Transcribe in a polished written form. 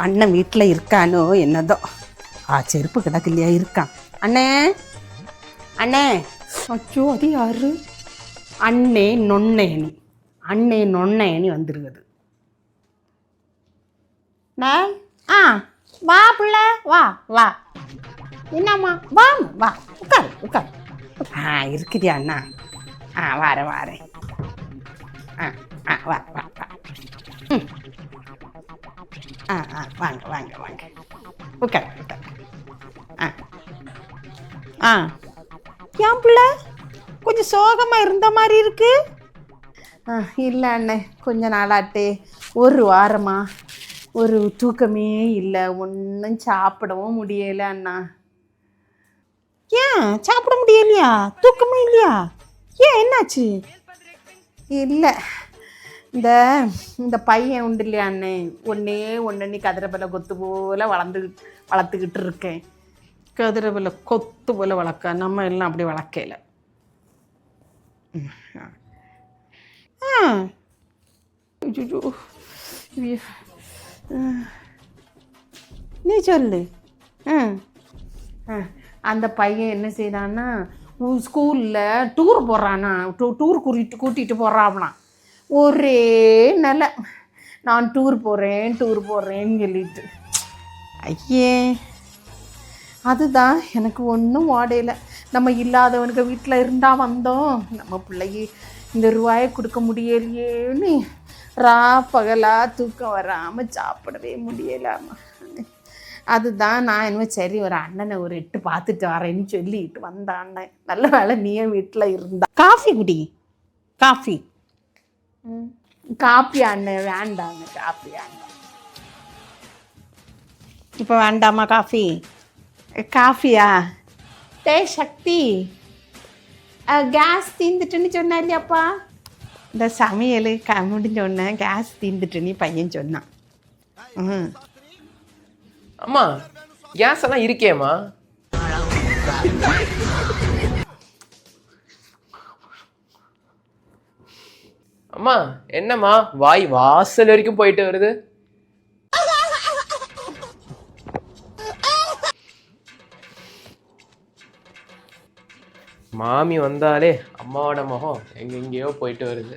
அண்ணன் வீட்டில் இருக்கானோ என்னதோ. செருப்பு கிடக்கு இல்லையா, இருக்கான். அண்ணே அண்ணே. அச்சோ, அது யாரு? அண்ணே நொன்னேனி. அண்ணே நொன்னேனி வந்துருக்குது. வா பிள்ளை, வா வா. என்னம்மா, வா வா, உட்காரு உட்காரு. இருக்குதியா அண்ணா? வாரேன் வாரேன். வா வா வா. வாங்க வாங்க வாங்க, உட்காரு உட்காரு. ஏன் பிள்ளை கொஞ்சம் சோகமாக இருந்த மாதிரி இருக்கு? இல்லை அண்ணே, கொஞ்ச நாளாட்டே ஒரு வாரமாக ஒரு தூக்கமே இல்லை, ஒன்றும் சாப்பிடவும் முடியலை அண்ணா. ஏன் சாப்பிட முடியலையா? தூக்கமே இல்லையா? ஏன் என்னாச்சு? இல்லை, இந்த பையன் உண்டு இல்லையா அண்ணே, ஒன்னே கதிரபல கொத்து போல் வளர்த்துக்கிட்டு இருக்கேன். கதிரபல கொத்து போல் வளர்க்க நம்ம எல்லாம் அப்படி வளர்க்கல. நீ சொல்லு. அந்த பையன் என்ன செய்தான்னா, ஸ்கூலில் டூர் போடுறானா, டூர் கூட்டிகிட்டு போகிறான்னா, ஒரே நிலை நான் டூர் போகிறேன்னு சொல்லிட்டு. ஐயே, அதுதான் எனக்கு ஒன்றும் ஓடையில. நம்ம இல்லாதவனுக்கு வீட்டில் இருந்தால் வந்தோம், நம்ம பிள்ளைக்கு இந்த ரூபாயை கொடுக்க முடியலையேன்னு பகலாக தூக்கம் வராமல் சாப்பிடவே முடியலாமா. அதுதான் நான் என்ன சரி ஒரு அண்ணனை ஒரு எட்டு பார்த்துட்டு வரேன்னு சொல்லிட்டு வந்த அண்ணன். நல்ல வேலை நீயே வீட்டில் இருந்தா. காஃபி குடி, காஃபி. காப்பி அண்ணன் வேண்டாங்க, காஃபி வேண்டாம். இப்போ வேண்டாமா காஃபி? காஃபியா? சக்தி, கேஸ் தீர்ந்துட்டுன்னு சொன்னா இல்லையாப்பா? இந்த சமையல் முடிஞ்சோடனே கேஸ் தீர்ந்துட்டுன்னு பையன் சொன்னான். அம்மா, கேஸ் எல்லாம் இருக்கேம்மா. அம்மா, என்னம்மா வாய் வாசல் வரைக்கும் போயிட்டு வருது? மாமி வந்தாலே அம்மாவோட முகம் எங்கெங்கேயோ போயிட்டு வருது.